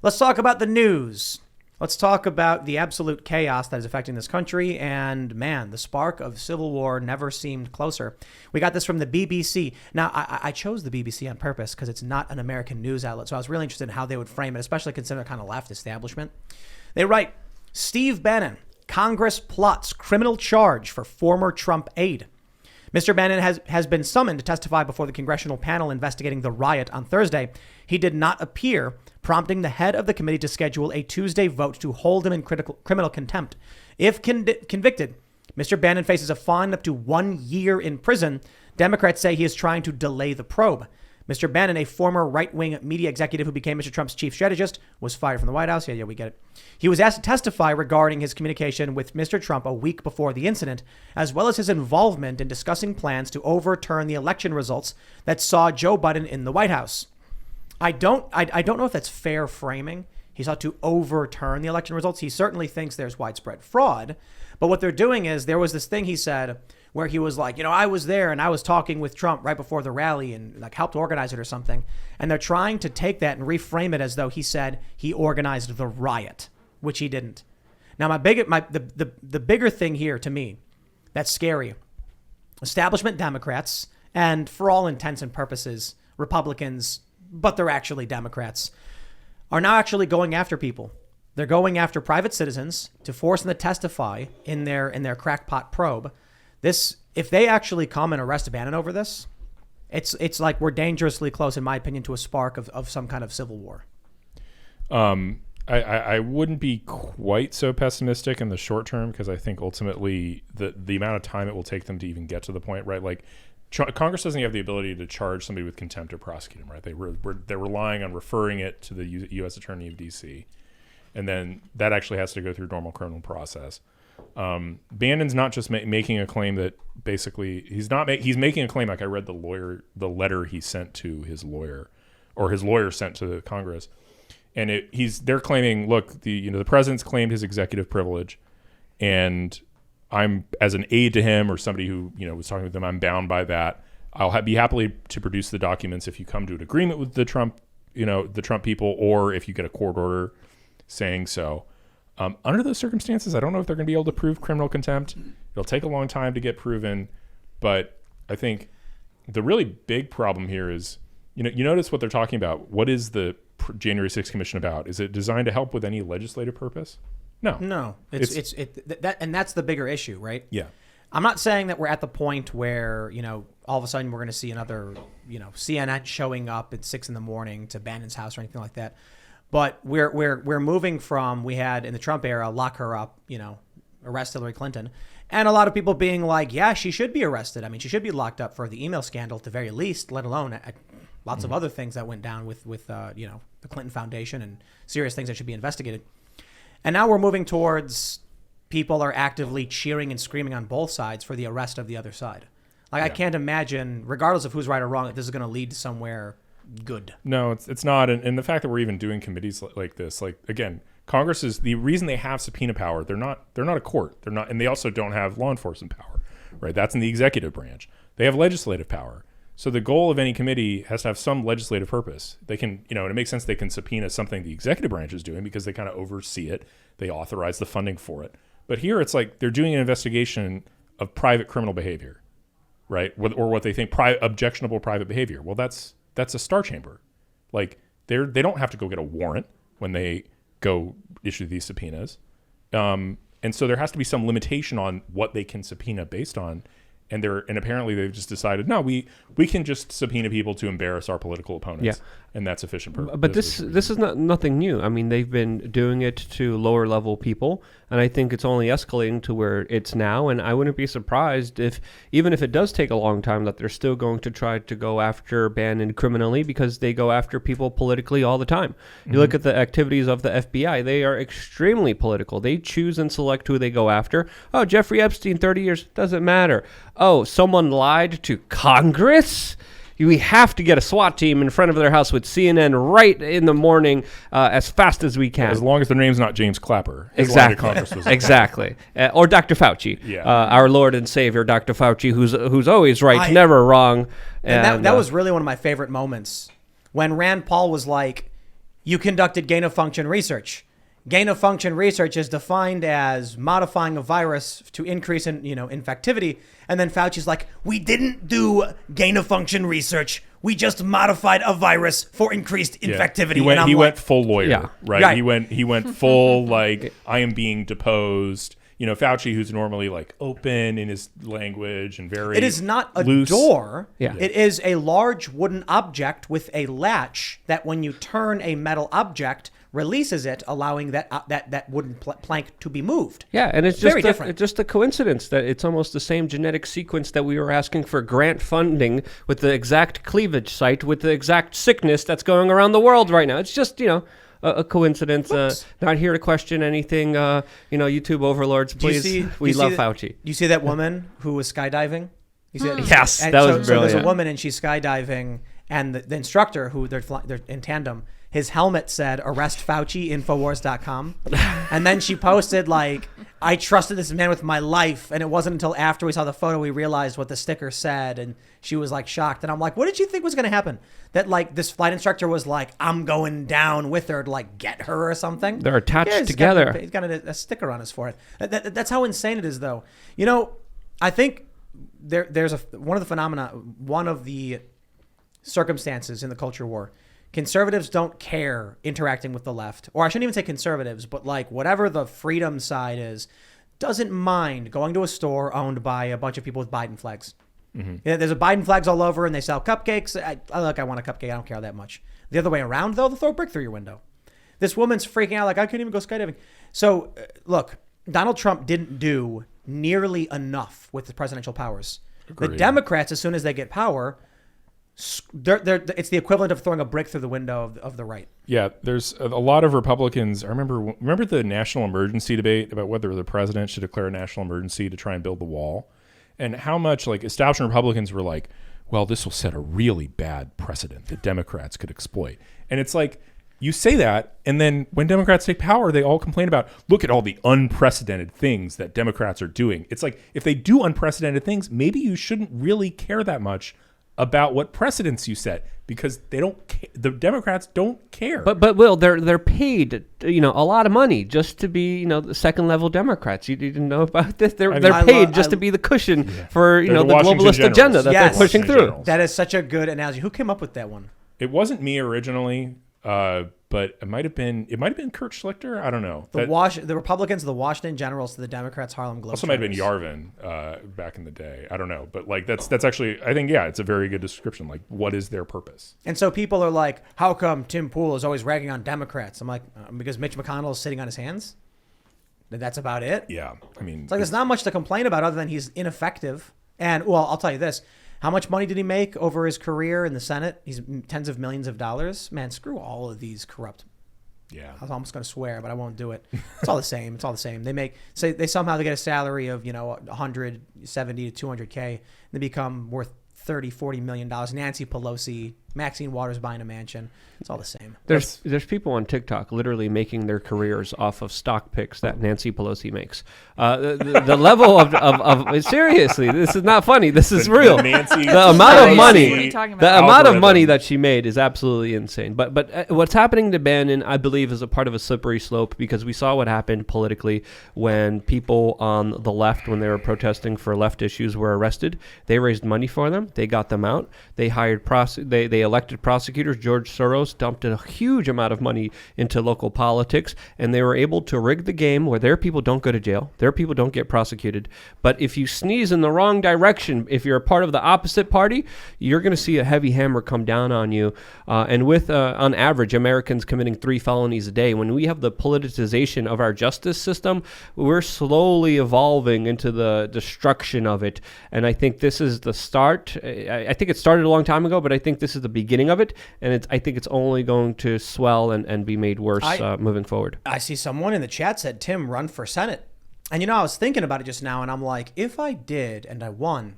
Let's talk about the news. Let's talk about the absolute chaos that is affecting this country. And man, the spark of civil war never seemed closer. We got this from the BBC. Now, I chose the BBC on purpose because it's not an American news outlet. So I was really interested in how they would frame it, especially considering kind of left establishment. They write, Steve Bannon, Congress plots criminal charge for former Trump aide. Mr. Bannon has been summoned to testify before the congressional panel investigating the riot on Thursday. He did not appear, prompting the head of the committee to schedule a Tuesday vote to hold him in criminal contempt. If convicted, Mr. Bannon faces a fine up to 1 year in prison. Democrats say he is trying to delay the probe. Mr. Bannon, a former right-wing media executive who became Mr. Trump's chief strategist, was fired from the White House. Yeah, we get it. He was asked to testify regarding his communication with Mr. Trump a week before the incident, as well as his involvement in discussing plans to overturn the election results that saw Joe Biden in the White House. I don't know if that's fair framing. He sought to overturn the election results. He certainly thinks there's widespread fraud. But what they're doing is there was this thing he said where he was like, I was there and I was talking with Trump right before the rally and like helped organize it or something. And they're trying to take that and reframe it as though he said he organized the riot, which he didn't. Now, the bigger thing here to me that's scary, establishment Democrats, and for all intents and purposes, Republicans, but they're actually Democrats, are now actually going after people. They're going after private citizens to force them to testify in their crackpot probe. This, if they actually come and arrest Bannon over this, it's like we're dangerously close, in my opinion, to a spark of some kind of civil war. I wouldn't be quite so pessimistic in the short term because I think ultimately the amount of time it will take them to even get to the point, right? Like Congress doesn't have the ability to charge somebody with contempt or prosecute him, right? They're relying on referring it to the U.S. Attorney of D.C. And then that actually has to go through normal criminal process. Bannon's not just making a claim that basically he's making a claim like I read the letter he sent to his lawyer, or his lawyer sent to the Congress, and they're claiming, look, the president's claimed his executive privilege, and I'm, as an aide to him or somebody who was talking with him, I'm bound by that. I'll be happily to produce the documents if you come to an agreement with the Trump people, or if you get a court order saying so. Under those circumstances, I don't know if they're going to be able to prove criminal contempt. It'll take a long time to get proven, but I think the really big problem here is, you notice what they're talking about. What is the January 6th Commission about? Is it designed to help with any legislative purpose? No. And that's the bigger issue, right? Yeah. I'm not saying that we're at the point where, all of a sudden we're going to see another, CNN showing up at 6 a.m. to Bannon's house or anything like that. But we're moving from, we had in the Trump era, lock her up, arrest Hillary Clinton. And a lot of people being like, yeah, she should be arrested. I mean, she should be locked up for the email scandal at the very least, let alone lots of other things that went down with the Clinton Foundation and serious things that should be investigated. And now we're moving towards people are actively cheering and screaming on both sides for the arrest of the other side. I can't imagine, regardless of who's right or wrong, that this is going to lead to somewhere good. No, it's not. And the fact that we're even doing committees like this, again, Congress is the reason they have subpoena power. They're not a court. They're not, and they also don't have law enforcement power, right? That's in the executive branch. They have legislative power. So the goal of any committee has to have some legislative purpose. They can, and it makes sense they can subpoena something the executive branch is doing because they kind of oversee it. They authorize the funding for it. But here it's like they're doing an investigation of private criminal behavior, right? Or what they think objectionable private behavior. Well, that's a star chamber. Like they don't have to go get a warrant when they go issue these subpoenas. And so there has to be some limitation on what they can subpoena based on. And apparently they've just decided, no, we can just subpoena people to embarrass our political opponents. Yeah. And that's sufficient purpose. But this is nothing new. I mean, they've been doing it to lower level people, and I think it's only escalating to where it's now. And I wouldn't be surprised even if it does take a long time, that they're still going to try to go after Bannon criminally, because they go after people politically all the time. You look at the activities of the FBI; they are extremely political. They choose and select who they go after. Oh, Jeffrey Epstein, 30 years, doesn't matter. Oh, someone lied to Congress? We have to get a SWAT team in front of their house with CNN right in the morning as fast as we can. As long as their name's not James Clapper. Exactly. Exactly. Or Dr. Fauci. Yeah. Our Lord and Savior, Dr. Fauci, who's always right, never wrong. And that was really one of my favorite moments when Rand Paul was like, you conducted gain-of-function research. Gain-of-function research is defined as modifying a virus to increase in, infectivity. And then Fauci's like, we didn't do gain-of-function research. We just modified a virus for increased infectivity. He went full lawyer, right? Right. He went full like, I am being deposed. Fauci, who's normally like open in his language and very It is not a loose. door. Yeah. It is a large wooden object with a latch that when you turn a metal object, releases it, allowing that wooden plank to be moved. Yeah, and it's very different. It's just a coincidence that it's almost the same genetic sequence that we were asking for grant funding with the exact cleavage site, with the exact sickness that's going around the world right now. It's just, a coincidence. Not here to question anything. YouTube overlords, please. We love Fauci. You see that woman who was skydiving? You see that? Yes, that was brilliant. So there's a woman and she's skydiving, and the instructor who they're in tandem. His helmet said, "Arrest Fauci, Infowars.com." And then she posted, like, I trusted this man with my life. And it wasn't until after we saw the photo we realized what the sticker said. And she was, like, shocked. And I'm like, what did you think was going to happen? That, like, this flight instructor was like, I'm going down with her to, like, get her or something? They're attached together. He's got a sticker on his forehead. That's how insane it is, though. I think there's one of the circumstances in the culture war. Conservatives don't care interacting with the left, or I shouldn't even say conservatives, but like whatever the freedom side is, doesn't mind going to a store owned by a bunch of people with Biden flags. Mm-hmm. There's a Biden flags all over, and they sell cupcakes. I want a cupcake. I don't care that much. The other way around, though, they'll throw a brick through your window. This woman's freaking out, like, I couldn't even go skydiving. So, look, Donald Trump didn't do nearly enough with the presidential powers. Agreed. The Democrats, as soon as they get power, it's the equivalent of throwing a brick through the window of the right. Yeah, there's a lot of Republicans. I remember the national emergency debate about whether the president should declare a national emergency to try and build the wall, and how much like establishment Republicans were like, well, this will set a really bad precedent that Democrats could exploit. And it's like, you say that, and then when Democrats take power, they all complain about, look at all the unprecedented things that Democrats are doing. It's like, if they do unprecedented things, maybe you shouldn't really care that much about what precedents you set, because they don't. The Democrats don't care. But Will, they're paid, a lot of money just to be, the second level Democrats. You didn't know about this? They're paid just to be the cushion for the globalist agenda that they're pushing through. That is such a good analogy. Who came up with that one? It wasn't me originally, but it might have been Kurt Schlichter. I don't know. The Republicans, the Washington Generals, to the Democrats, Harlem Globetrotters. Also might have been Yarvin back in the day. I don't know, but like that's actually, I think, it's a very good description. Like, what is their purpose? And so people are like, how come Tim Pool is always ragging on Democrats? I'm like, because Mitch McConnell is sitting on his hands. That's about it. Yeah, I mean, it's like there's not much to complain about other than he's ineffective. And well, I'll tell you this. How much money did he make over his career in the Senate? He's tens of millions of dollars. Man, screw all of these corrupt. Yeah. I was almost going to swear, but I won't do it. It's all the same. It's all the same. They somehow get a salary of, 170 to 200K. And they become worth 30, 40 million dollars. Nancy Pelosi, Maxine Waters buying a mansion. It's all the same. There's people on TikTok literally making their careers off of stock picks that Nancy Pelosi makes. The level of seriously, this is not funny. This is real. The amount of money that she made is absolutely insane. But what's happening to Bannon, I believe, is a part of a slippery slope, because we saw what happened politically when people on the left, when they were protesting for left issues, were arrested. They raised money for them. They got them out. They hired they elected prosecutors. George Soros dumped a huge amount of money into local politics, and they were able to rig the game where their people don't go to jail, their people don't get prosecuted. But if you sneeze in the wrong direction, if you're a part of the opposite party, you're going to see a heavy hammer come down on you. And with, on average, Americans committing 3 felonies a day, when we have the politicization of our justice system, we're slowly evolving into the destruction of it. And I think this is the start. I think it started a long time ago, but I think this is the beginning of it. And I think it's only going to swell and be made worse moving forward. I see someone in the chat said, Tim, run for Senate. And, I was thinking about it just now, and I'm like, if I did and I won,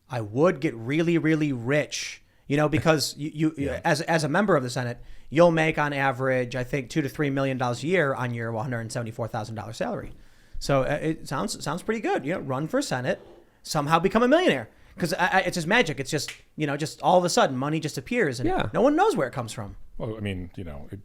I would get really, really rich, because you as a member of the Senate, you'll make on average, I think, $2 to $3 million a year on your $174,000 salary. So it sounds pretty good. Run for Senate, somehow become a millionaire. Because it's just magic. It's just, just all of a sudden money just appears and no one knows where it comes from. Well, I mean,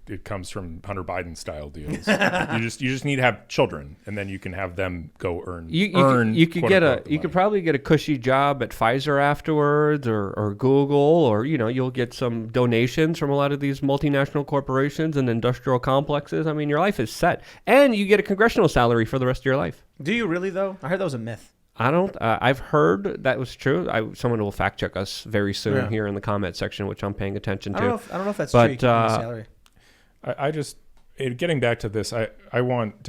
it comes from Hunter Biden style deals. you just need to have children, and then you can have them go earn. You could probably get a cushy job at Pfizer afterwards, or Google, or you'll get some donations from a lot of these multinational corporations and industrial complexes. I mean, your life is set, and you get a congressional salary for the rest of your life. Do you really though? I heard that was a myth. I don't. I've heard that was true. Someone will fact check us very soon here in the comment section, which I'm paying attention to. I don't know if that's true. You can get a salary. I just getting back to this. I want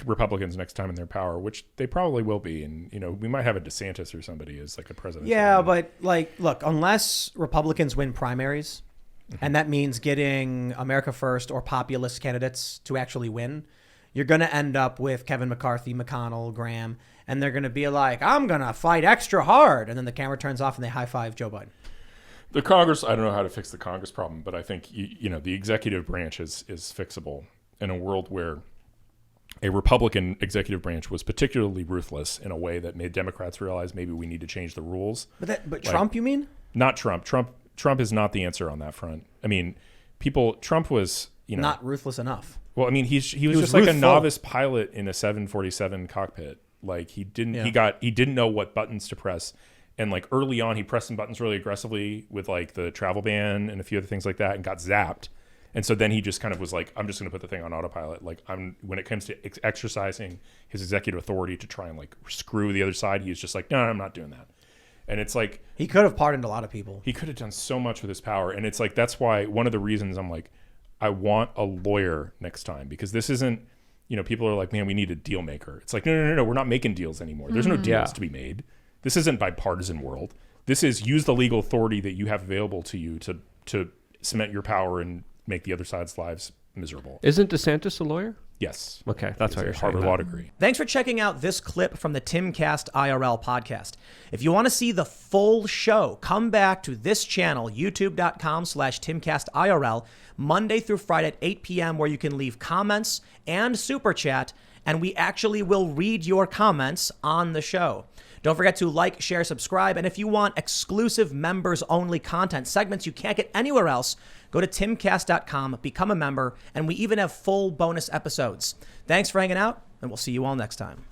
Republicans next time in their power, which they probably will be, and we might have a DeSantis or somebody as like a president. Yeah, but look, unless Republicans win primaries, and that means getting America First or populist candidates to actually win, you're going to end up with Kevin McCarthy, McConnell, Graham. And they're going to be like, I'm going to fight extra hard. And then the camera turns off and they high five Joe Biden. The Congress, I don't know how to fix the Congress problem, but I think, the executive branch is fixable in a world where a Republican executive branch was particularly ruthless in a way that made Democrats realize maybe we need to change the rules. But Trump, you mean? Not Trump. Trump is not the answer on that front. I mean, Trump was, not ruthless enough. Well, I mean, he was just like a novice pilot in a 747 cockpit. Like he didn't know what buttons to press. And like early on, he pressed some buttons really aggressively with like the travel ban and a few other things like that and got zapped. And so then he just kind of was like, I'm just going to put the thing on autopilot. Like when it comes to exercising his executive authority to try and like screw the other side, he's just like, no, I'm not doing that. And it's like, he could have pardoned a lot of people. He could have done so much with his power. And it's like, that's why one of the reasons I'm like, I want a lawyer next time, because this isn't, people are like, man, we need a deal maker. It's like, no, we're not making deals anymore. There's no deals to be made. This isn't bipartisan world. This is use the legal authority that you have available to you to cement your power and make the other side's lives miserable. Isn't DeSantis a lawyer? Yes. Okay, that's why you're saying Harvard that. Law degree. Thanks for checking out this clip from the Timcast IRL podcast. If you want to see the full show, come back to this channel, youtube.com/TimcastIRL, Monday through Friday at 8 p.m., where you can leave comments and super chat, and we actually will read your comments on the show. Don't forget to like, share, subscribe, and if you want exclusive members-only content, segments you can't get anywhere else, go to timcast.com, become a member, and we even have full bonus episodes. Thanks for hanging out, and we'll see you all next time.